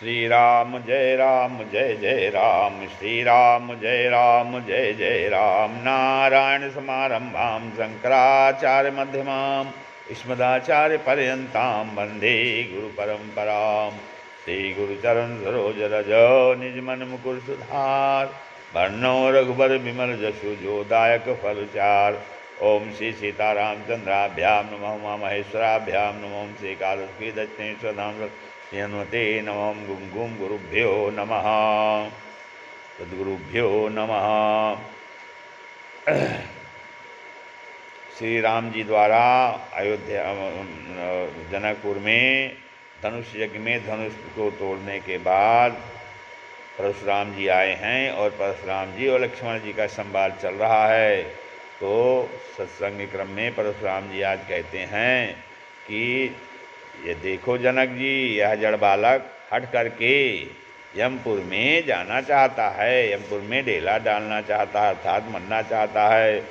श्री राम जय जय राम, श्री राम जय जय राम। नारायण समारंभां शंकराचार्य मध्यमां अस्मदाचार्य पर्यन्तां वन्दे गुरु परंपरां। श्री गुरुचरण सरोज रज निज मन मुकुर सुधार, वर्णो रघुबर विमल जसु जो दायक फलचार। ओम श्री सीतारामचंद्राभ्याम नमः, उमा महेश्वराभ्याम नमः, श्री कालकी दक्षिणेश्वराम हनुमते नमः। गुं गुं गुरुभ्यो नमः, सद्गुरुभ्यो नमः। श्री राम जी द्वारा अयोध्या जनकपुर में धनुष यज्ञ में धनुष को तोड़ने के बाद परशुराम जी आए हैं और परशुराम जी और लक्ष्मण जी का संवाद चल रहा है। तो सत्संग क्रम में परशुराम जी आज कहते हैं कि ये देखो जनक जी, यह जड़ बालक हट करके यमपुर में जाना चाहता है, यमपुर में डेला डालना चाहता है, अर्थात मरना चाहता है।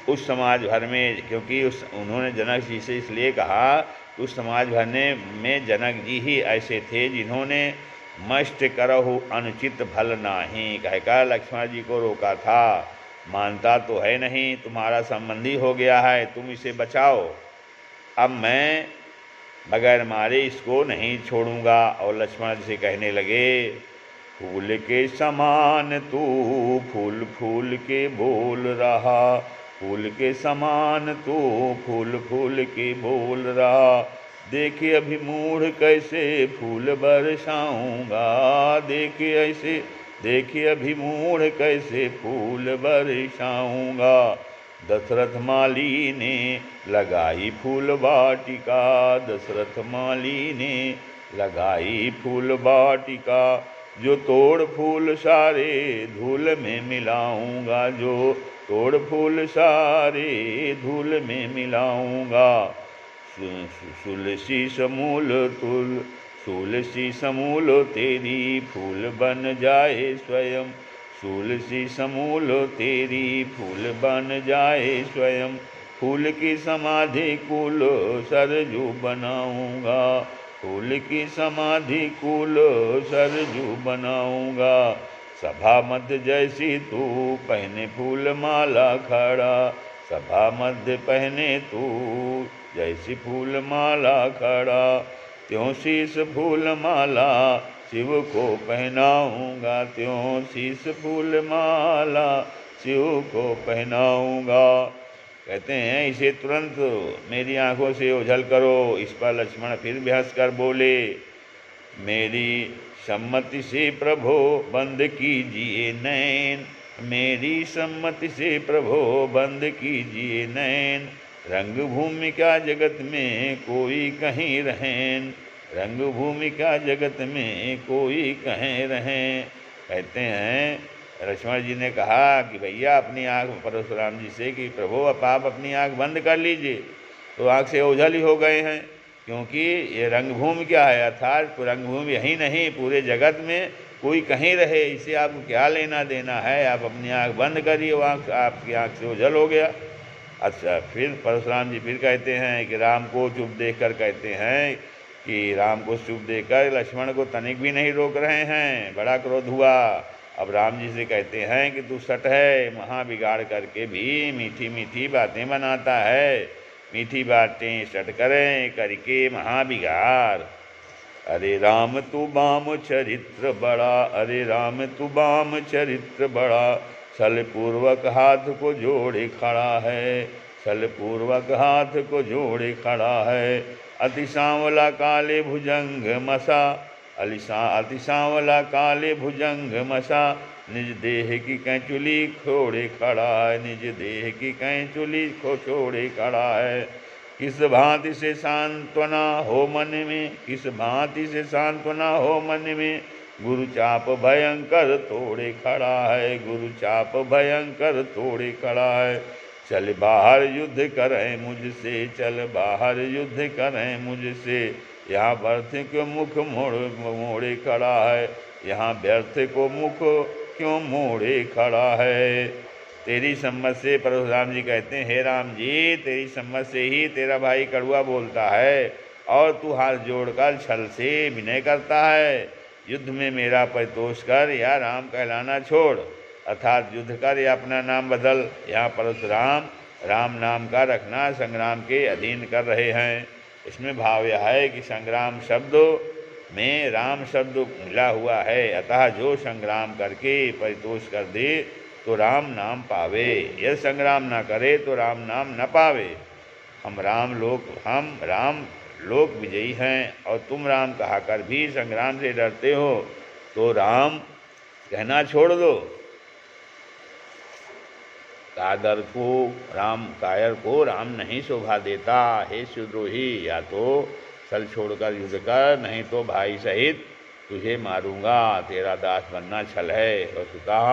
उस समाज भर में, क्योंकि उन्होंने जनक जी से इसलिए कहा, उस समाज भर में जनक जी ही ऐसे थे जिन्होंने मस्त करहु अनुचित भल नाही कहकर लक्ष्मण जी को रोका था। मानता तो है नहीं, तुम्हारा संबंधी हो गया है, तुम इसे बचाओ, अब मैं बगैर मारे इसको नहीं छोड़ूंगा। और लक्ष्मण जी से कहने लगे, फूल के समान तू फूल फूल के बोल रहा, फूल के समान तू फूल फूल के बोल रहा। देखे अभी मूढ़ कैसे फूल बरसाऊंगा, देखे अभी मूढ़ कैसे फूल बरसाऊंगा। दशरथ माली ने लगाई फूल वाटिका, दशरथ माली ने लगाई फूल वाटिका। जो तोड़ फूल सारे धूल में मिलाऊंगा, जो तोड़ फूल सारे धूल में मिलाऊंगा। तुलसी समूल तुलसी समूल तेरी फूल बन जाए स्वयं, तुलसी समूल तेरी फूल बन जाए स्वयं। फूल की समाधि कुल सरजू बनाऊंगा, फूल की समाधि कुल सरजू बनाऊंगा। सभा मध्य जैसी तू पहने फूल माला खड़ा, सभा मध्य पहने तू जैसी फूल माला खड़ा। त्यों शीस फूल माला शिव को पहनाऊंगा, त्यों शीस फूल माला शिव को पहनाऊंगा। कहते हैं, इसे तुरंत मेरी आंखों से ओझल करो। इस पर लक्ष्मण फिर बहस कर बोले, मेरी सम्मति से प्रभो बंद कीजिए नैन, मेरी सम्मति से प्रभो बंद कीजिए नैन। रंग भूमि का जगत में कोई कहीं रहें, रंग भूमि का जगत में कोई कहीं रहें। कहते हैं, लक्ष्मण जी ने कहा कि भैया अपनी आँख, परशुराम जी से कि प्रभु आप अपनी आँख बंद कर लीजिए। तो आँख से ओझल ही हो गए हैं, क्योंकि ये रंगभूमि क्या है, अर्थात रंगभूमि यही नहीं पूरे जगत में कोई कहीं रहे, इसे आपको क्या लेना देना है। आप अपनी आँख बंद करिए, वो आँख आपकी आँख से ओझल हो गया। अच्छा, फिर परशुराम जी फिर कहते हैं कि राम को चुप देख कर कहते हैं कि राम को चुप देकर लक्ष्मण को तनिक भी नहीं रोक रहे हैं, बड़ा क्रोध हुआ। अब राम जी से कहते हैं कि तू सट है, वहाँ बिगाड़ करके भी मीठी मीठी बातें बनाता है, मीठी बातें सट करें करके महा बिगाड़। अरे राम तू बाम चरित्र बड़ा, अरे राम तू बाम चरित्र बड़ा। छल पूर्वक हाथ को जोड़े खड़ा है, छल पूर्वक हाथ को जोड़े खड़ा है। अति सांवला काले भुजंग मसा, अति सांवला काले भुजंग मसा। निज देह की कैंचुली खोड़े खड़ा है, निज देह की कैंचुली को छोड़े खड़ा है। किस भांति से सांत्वना हो मन में, किस भांति से सांत्वना हो मन में। गुरु चाप भयंकर तोड़े खड़ा है, गुरु चाप भयंकर तोड़े खड़ा है। चल बाहर युद्ध करें मुझसे, चल बाहर युद्ध करें मुझसे। यहाँ व्यर्थ को मुख मोड़े खड़ा है, यहाँ व्यर्थ को मुख क्यों मोड़े खड़ा है। तेरी सम्मत से, परशुराम जी कहते हैं, हे राम जी, तेरी सम्मत से ही तेरा भाई कड़ुआ बोलता है और तू हाथ जोड़कर छल से विनय करता है। युद्ध में मेरा परितोष कर या राम कहलाना छोड़, अर्थात युद्ध कर या अपना नाम बदल। यहाँ परशुराम राम नाम का रखना संग्राम के अधीन कर रहे हैं। इसमें भाव यह है कि संग्राम शब्द में राम शब्द मिला हुआ है, अतः जो संग्राम करके परितोष कर दे तो राम नाम पावे, यह संग्राम न करे तो राम नाम न पावे। हम राम लोक विजयी हैं और तुम राम कहा कर भी संग्राम से डरते हो, तो राम कहना छोड़ दो। कायर को राम नहीं शोभा देता। हे सुद्रोही, या तो छल छोड़कर युद्ध कर, नहीं तो भाई सहित तुझे मारूंगा। तेरा दास बनना छल है और स्वतः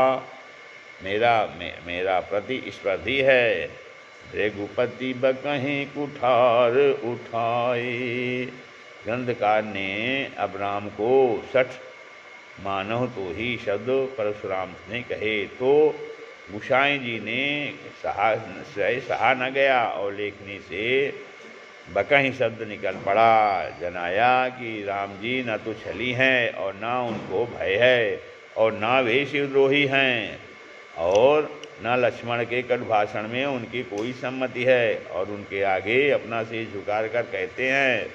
मेरा प्रतिस्पर्धी है। रघुपति बकहीं कुठार उठाए। ग्रंथकार ने अब राम को सठ मानव तो ही शब्द परशुराम ने कहे, तो गुसाई जी ने सहा न गया और लेखनी से बकहीं शब्द निकल पड़ा। जनाया कि राम जी न तो छली हैं और ना उनको भय है और ना वे शिवद्रोही हैं और न लक्ष्मण के कटु भाषण में उनकी कोई सम्मति है। और उनके आगे अपना सिर झुका कर कहते हैं,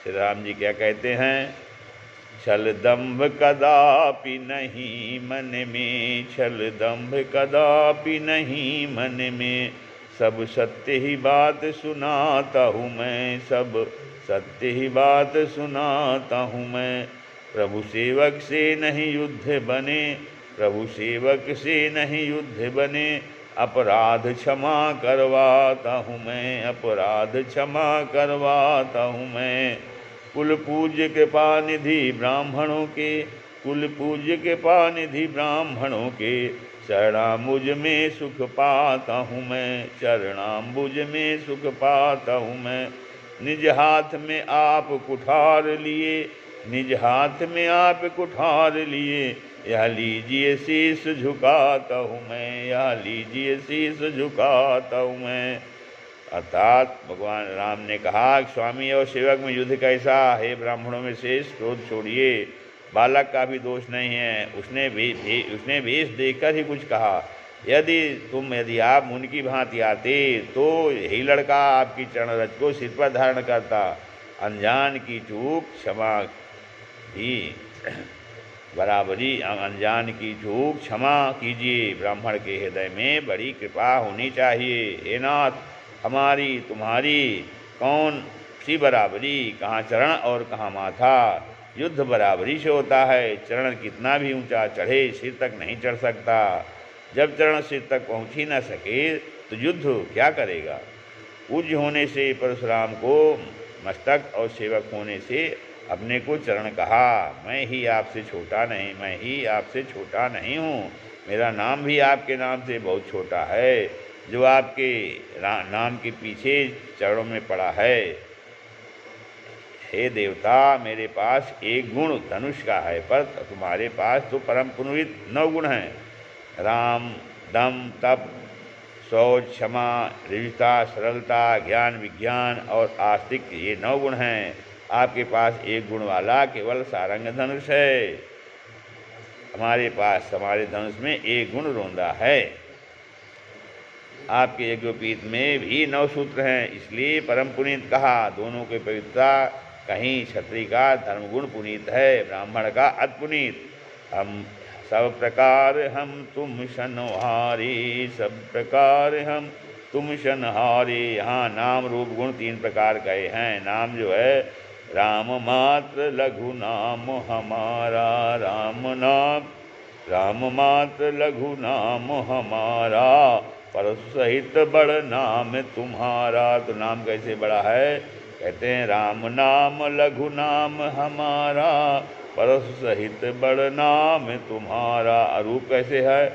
श्री राम जी क्या कहते हैं, छल दंभ कदापि नहीं मन में, छल दंभ कदापि नहीं मन में, सब सत्य ही बात सुनाता हूँ मैं, सब सत्य ही बात सुनाता हूँ मैं। प्रभु सेवक से नहीं युद्ध बने, प्रभु सेवक से नहीं युद्ध बने, अपराध क्षमा करवाता हूँ मैं, अपराध क्षमा करवाता हूँ मैं। कुल पूज्य कृपा निधि ब्राह्मणों के, कुल पूज्य कृपा निधि ब्राह्मणों के, शरणाम्बुज में सुख पाता हूँ मैं, शरणाम्बुज में सुख पाता हूँ मैं। निज हाथ में आप कुठार लिए, निज हाथ में आप कुठार लिए, यह लीजिए शीश झुकाता हूँ मैं, यह लीजिए शीश झुकाता हूँ मैं। अर्थात भगवान राम ने कहा, स्वामी और सेवक में युद्ध कैसा है, ब्राह्मणों में शेष क्रोध छोड़िए, बालक का भी दोष नहीं है, उसने वेश देखकर ही कुछ कहा। यदि आप मुनि की भांति आते तो यही लड़का आपकी चरण रज को सिर पर धारण करता। अनजान की चूक क्षमा भी बराबरी, अनजान की चूक क्षमा कीजिए। ब्राह्मण के हृदय में बड़ी कृपा होनी चाहिए। हे नाथ, हमारी तुम्हारी कौन सी बराबरी, कहाँ चरण और कहाँ माथा। युद्ध बराबरी से होता है, चरण कितना भी ऊंचा चढ़े सिर तक नहीं चढ़ सकता। जब चरण सिर तक पहुँच ही न सके तो युद्ध क्या करेगा। पूज्य होने से परशुराम को मस्तक और सेवक होने से अपने को चरण कहा। मैं ही आपसे छोटा नहीं, मैं ही आपसे छोटा नहीं हूँ, मेरा नाम भी आपके नाम से बहुत छोटा है, जो आपके नाम के पीछे चरणों में पड़ा है। हे देवता, मेरे पास एक गुण धनुष का है, पर तुम्हारे पास तो परम पुनीत 9 गुण हैं। राम, दम, तप, शौच, क्षमा, ऋजुता, सरलता, ज्ञान, विज्ञान और आस्तिक, ये 9 गुण हैं। आपके पास एक गुण वाला केवल सारंग धनुष है। हमारे पास हमारे धनुष में एक गुण रोंदा है। आपके यज्ञोपीत में भी 9 सूत्र हैं, इसलिए परम पुनीत कहा। दोनों की पवित्रता, कहीं क्षत्रिय का धर्मगुण पुनीत है, ब्राह्मण का अतपुनीत। हम सब प्रकार हम तुम शनहारी, सब प्रकार हम तुम शनहारी। यहाँ नाम रूप गुण 3 प्रकार कहे हैं। नाम जो है, राम मात्र लघु नाम हमारा, राम नाम, राम मात्र लघु नाम हमारा, परशु सहित बड़ नाम तुम्हारा। तो नाम कैसे बड़ा है, कहते हैं राम नाम लघु नाम हमारा, परशु सहित बड़ नाम तुम्हारा। रूप कैसे है,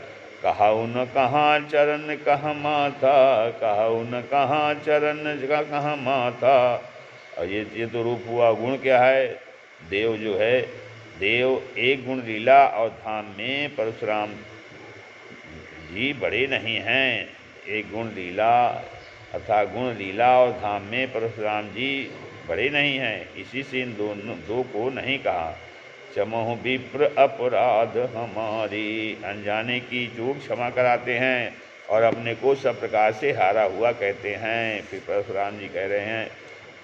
कहाऊ न कहाँ चरण कहाँ माथा, कहाऊ न कहाँ चरण कहाँ माथा। और ये तो रूप हुआ। गुण क्या है, देव जो है, देव एक गुण लीला और धाम में परशुराम जी बड़े नहीं हैं। एक गुण लीला अर्थात गुण लीला और धाम में परशुराम जी बड़े नहीं हैं, इसी से इन दो को नहीं कहा। क्षमो विप्र अपराध हमारे। अनजाने की चूक क्षमा कराते हैं और अपने को सब प्रकार से हारा हुआ कहते हैं। फिर परशुराम जी कह रहे हैं,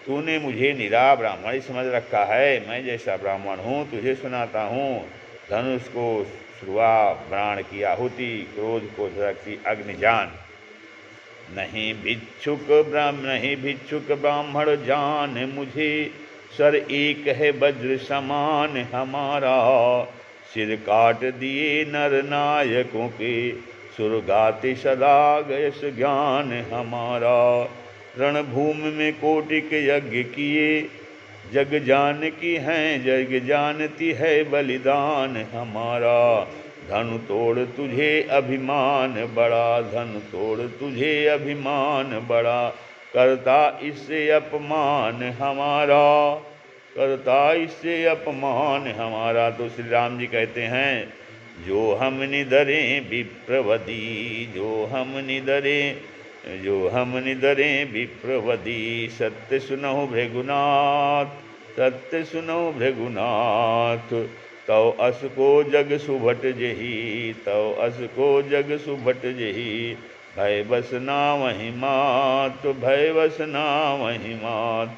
तूने मुझे निरा ब्राह्मण ही समझ रखा है। मैं जैसा ब्राह्मण हूँ तुझे सुनाता हूँ। धनुष को श्रुआ, बाण की आहुति, क्रोध को धड़कती अग्नि जान। नहीं भिक्षुक ब्राह्मण जान मुझे, सर एक है वज्र समान हमारा। सिर काट दिए नर नायकों के, सुरगाति सदा गयस ज्ञान हमारा। रणभूमि में कोटिक यज्ञ किए, जग जानकी हैं जग जानती है बलिदान हमारा। धन तोड़ तुझे अभिमान बड़ा, धन तोड़ तुझे अभिमान बड़ा। करता इससे अपमान हमारा, करता इससे अपमान हमारा। तो श्री राम जी कहते हैं, जो हम निधरें विप्रवदी, जो हम निधरें विप्रवदी। सत्य सुनहु भृगुनाथ, सत्य सुनहु भृगुनाथ। तव अस को जग सुभट जही, तव अस को जग सुभट जही। भय बसना वही मात, भय बसना वही मात।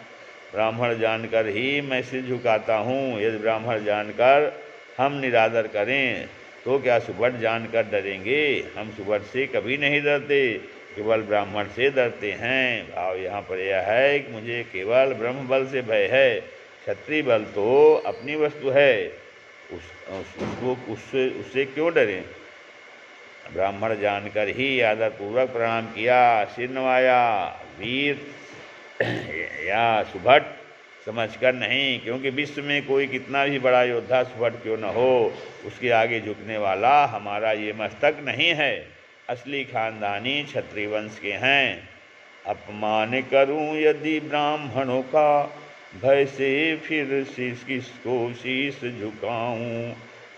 ब्राह्मण जानकर ही मैं सिर झुकाता हूँ। यदि ब्राह्मण जानकर हम निरादर करें तो क्या सुभट जानकर डरेंगे? हम सुभट से कभी नहीं डरते, केवल ब्राह्मण से डरते हैं। भाव यहाँ पर यह है कि मुझे केवल ब्रह्म बल से भय है, क्षत्रिय बल तो अपनी वस्तु है, उससे क्यों डरें? ब्राह्मण जानकर ही आदरपूर्वक प्रणाम किया, सिर नवाया। वीर या सुभट समझकर नहीं, क्योंकि विश्व में कोई कितना भी बड़ा योद्धा सुभट क्यों न हो, उसके आगे झुकने वाला हमारा ये मस्तक नहीं है। असली खानदानी क्षत्रिय वंश के हैं। अपमान करूं यदि ब्राह्मणों का, भय से फिर शीश किसको शीश झुकाऊं।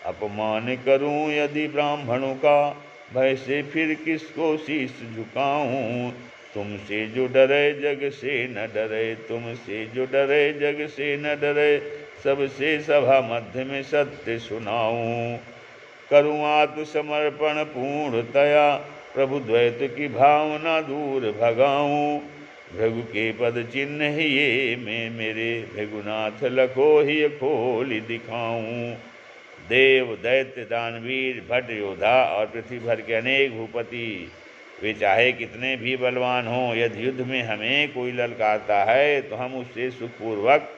अपमान करूं यदि ब्राह्मणों का, भय से फिर किसको शीश झुकाऊं। तुमसे जो डरे जग से न डरे, तुमसे जो डरे जग से न डरे। सबसे सभा मध्य में सत्य सुनाऊं। करूं आत्मसमर्पण पूर्णतया, प्रभु द्वैत की भावना दूर भगाऊं। भृगु के पद चिन्ह ये मैं मेरे, भृगुनाथ लखो ही खोल दिखाऊं। देव दैत्य दानवीर भट योद्धा और पृथ्वी भर के अनेक भूपति, वे चाहे कितने भी बलवान हों, यदि युद्ध में हमें कोई ललकारता है तो हम उससे सुखपूर्वक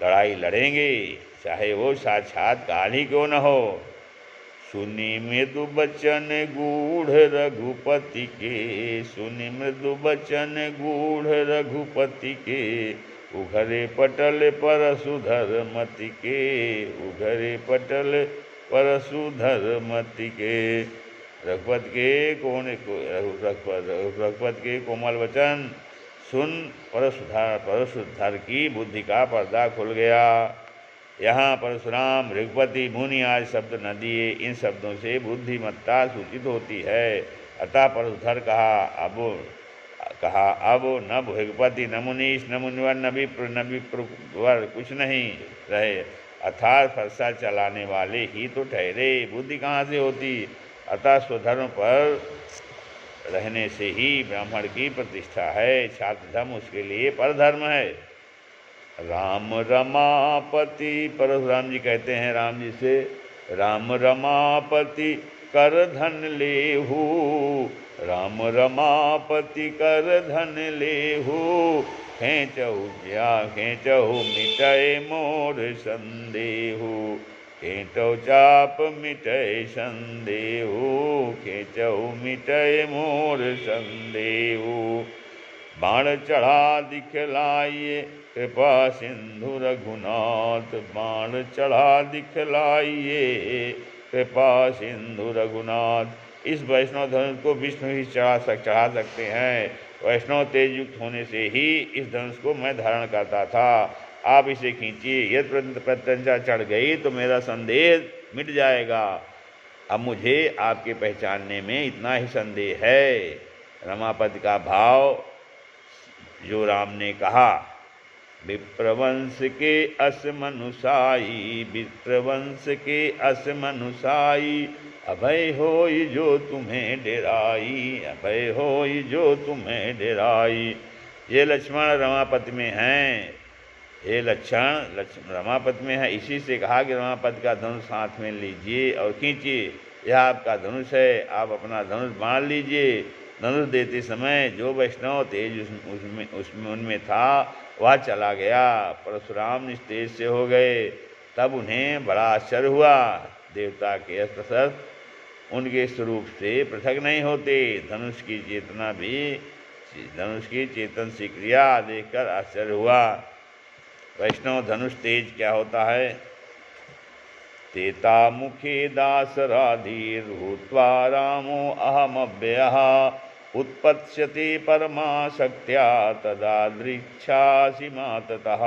लड़ाई लड़ेंगे, चाहे वो साक्षात काल ही क्यों न हो। सुनी मृदु बचन गूढ़ रघुपति के, सुनी मृदु बचन गूढ़ रघुपति के। उघरे पटल परशुधर मति के, उघरे पटल परशुधर मति के। रघुपत के कोमल वचन सुन परशुधर की बुद्धि का पर्दा खुल गया। यहाँ परशुराम रघुपति मुनि आज शब्द न दिए, इन शब्दों से बुद्धिमत्ता सूचित होती है। अतः परशुधर कहा अब न रघुपति न मुनीश न मुनिवर न विप्रवर कुछ नहीं रहे, अर्थात फरसा चलाने वाले ही तो ठहरे, बुद्धि कहाँ से होती। अतः स्वधर्म पर रहने से ही ब्राह्मण की प्रतिष्ठा है, छात्र धर्म उसके लिए परधर्म है। राम रमापति, परशुराम जी कहते हैं राम जी से, राम रमापति कर धन लेहू, राम रमापति कर धन लेहू। खेचहु मिटय मोर संदेहू, खेचौ चाप मिटय संदेहू, खेचहु मिटय मोर संदेहू। बाण चढ़ा दिखलाइए कृपा सिंधु रघुनाथ, बाण चढ़ा दिखलाइए कृपा सिंधु रघुनाथ। इस वैष्णव धनुष को विष्णु ही चढ़ा सकते हैं। वैष्णव तेज युक्त होने से ही इस धनुष को मैं धारण करता था। आप इसे खींचिए, यदि प्रत्यंचा चढ़ गई तो मेरा संदेह मिट जाएगा। अब मुझे आपके पहचानने में इतना ही संदेह है। रमापति का भाव जो राम ने कहा, विप्रवंश के अस मनुसाई, विप्रवंश के अस मनुसाई, अभय होई जो तुम्हें डेराई, अभय होई जो तुम्हें डेराई। ये लक्ष्मण रमापति में हैं, ये लक्षण रमापति में है। इसी से कहा कि रमापति का धनुष हाथ में लीजिए और खींचिए, यह आपका धनुष है, आप अपना धनुष बांध लीजिए। धनुष देते समय जो वैष्णव तेज उसमें उनमें था वह चला गया, परशुराम निस्तेज से हो गए। तब उन्हें बड़ा आश्चर्य हुआ, देवता के अस्त्र उनके स्वरूप से पृथक नहीं होते। धनुष की चेतना भी, धनुष की चेतन सी क्रिया देखकर आश्चर्य हुआ। वैष्णव धनुष तेज क्या होता है? तेता मुखे दास राधीर भूत्वा रामो अहमव्ययः, उत्पत्स्यते परमा शक्त्या तदादृच्छासि माततः,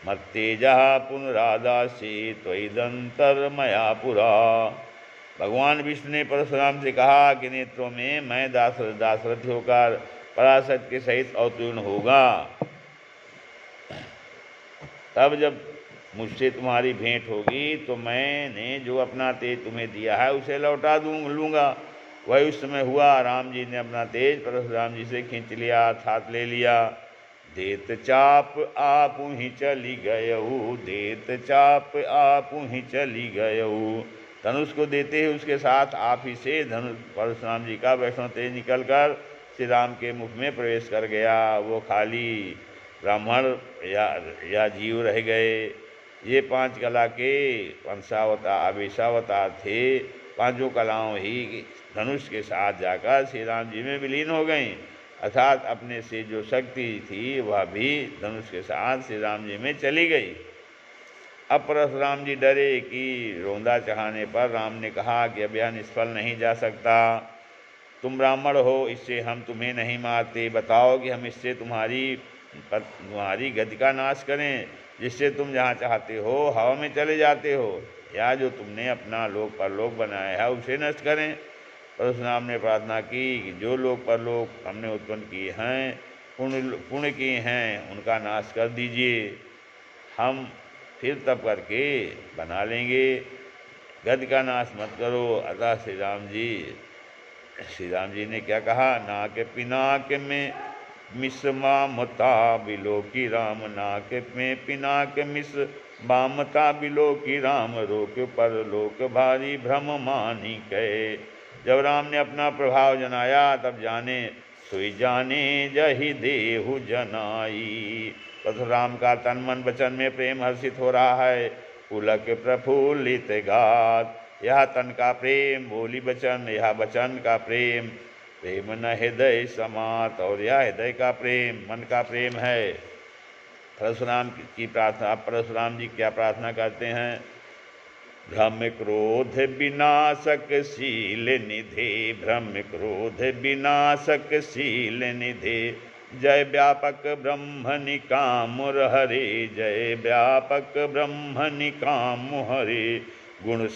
मत्तेजः पुनरादासी त्वयिदन्तर्मया पुरा। भगवान विष्णु ने परशुराम से कहा कि नेत्रों में मैं दासरथी होकर पराशक्ति के सहित अवतीर्ण होगा। तब जब मुझसे तुम्हारी भेंट होगी तो मैंने जो अपना तेज तुम्हें दिया है उसे लौटा लूँगा। वही उस समय हुआ। राम जी ने अपना तेज परशुराम जी से खींच लिया, अर्थात ले लिया। देत चाप आपू ही चली गयऊ, देत चाप आपू ही चली गयऊ। धनुष को देते ही उसके साथ आप ही से धनुष परशुराम जी का वैष्णव तेज निकलकर श्री राम के मुख में प्रवेश कर गया। वो खाली ब्राह्मण या जीव रह गए। ये 5 कला के पंचावतार आवेशावतार थे। 5 कलाओं ही धनुष के साथ जाकर श्री राम जी में विलीन हो गईं, अर्थात अपने से जो शक्ति थी वह भी धनुष के साथ श्री राम जी में चली गई। अब परशुराम जी डरे कि रोंदा चढ़ाने पर राम ने कहा कि अब यह निष्फल नहीं जा सकता। तुम ब्राह्मण हो, इससे हम तुम्हें नहीं मारते। बताओ कि हम इससे तुम्हारी गति का नाश करें, जिससे तुम जहाँ चाहते हो हवा में चले जाते हो, या जो तुमने अपना लोक परलोक बनाया है उसे नष्ट करें। परशुराम ने प्रार्थना की कि जो लोक परलोक हमने उत्पन्न किए हैं, पुण्य किए हैं, उनका नाश कर दीजिए। हम फिर तब करके बना लेंगे, गति का नाश मत करो। अतः श्री राम जी ने क्या कहा? नाक पिनाक में मिस मामता बिलो की राम, नाक में पिनाक मिस बामता बिलो की राम, रोक पर लोक भारी भ्रम मानी कहे। जब राम ने अपना प्रभाव जनाया तब जाने सोई जाने जहि देहु जनाई। परशुराम का तन मन वचन में प्रेम हर्षित हो रहा है। पुलक प्रफुल्लित गात, यह तन का प्रेम, बोली वचन, यह वचन का प्रेम। प्रेम न हृदय समात, और यह हृदय का प्रेम, मन का प्रेम है। परशुराम की प्रार्थना। परशुराम जी क्या प्रार्थना करते हैं? भ्रम क्रोध विनाशक शील निधे, भ्रम क्रोध विनाशक शील निधे, जय व्यापक ब्रह्म निकाम हरे, जय व्यापक ब्रह्म निकाम हरे। गुण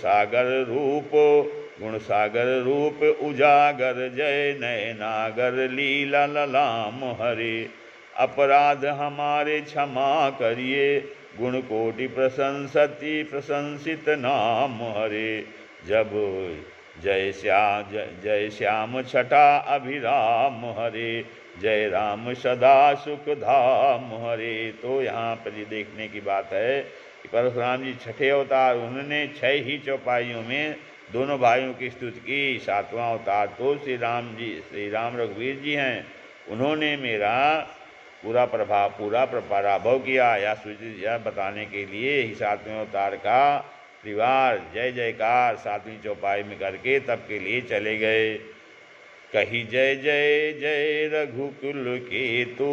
सागर रूप उजागर, जय नयनागर लीला ललाम हरे। अपराध हमारे क्षमा करिए, गुण कोटि प्रशंसित नाम हरे। जब जय श्याम छठा अभिराम हरे, जय राम सदा सुख धाम हरे। तो यहाँ पर ये देखने की बात है कि परशुराम जी छठे अवतार, उन्होंने 6 ही चौपाइयों में दोनों भाइयों की स्तुति की। 7वां अवतार तो श्री राम रघुवीर जी हैं। उन्होंने मेरा पूरा पराभव किया। यह बताने के लिए ही 7वें अवतार का परिवार जय जयकार 7वीं चौपाई में करके तब के लिए चले गए। कही जय जय जय रघुकुल केतु,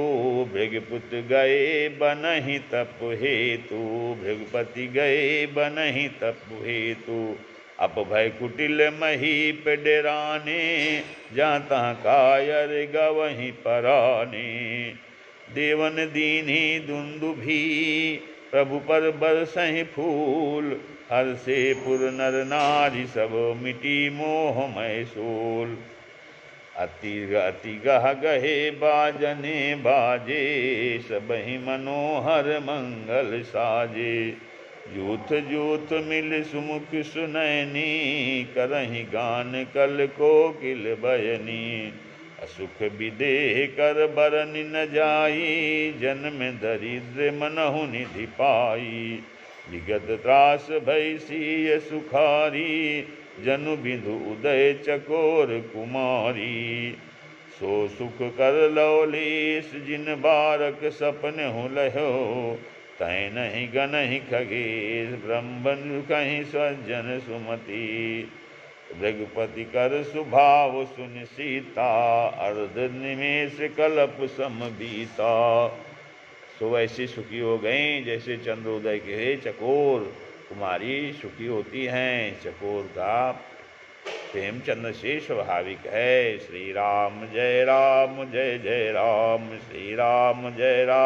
भृगपुत्र गए बनहि तप हेतु, भृगपति गए बनहि तप हेतु। अपभय कुटिल महीप डेराने, जहाँ तहाँ कायर गवहीं पराने। देवन दीन्ही दुंदुभी, प्रभु पर बरसहि फूल, हर से पुर नर नारी सब मिटी मोहमय सूल। अति गह गहे बाजने बाजे, सबहि मनोहर मंगल साजे। जूथ जूथ मिल सुमुख सुनैनी, करहि गान कल कोकिल बयनी। असुख विदेह कर बरनि न जाई, जन्म दरिद्र मनहु निधि पाई। विगत त्रास भय सिय सुखारी, जनु बिधु उदय चकोर कुमारी। सो सुख कर लवलेश जिन बारक, सपन हो लहो तै नहीं गनहि खगेश। ब्रह्मनु कहि सज्जन सुमति, रघुपति कर सुभाव सुन सीता। अर्ध निमेष कलप सम बीता। सो ऐसे सुखी हो गए जैसे चंद्रोदय के चकोर कुमारी सुखी होती हैं। चकोर का प्रेमचंद्र से स्वाभाविक है। श्री राम जय राम, जय जय राम, श्री राम जय राम।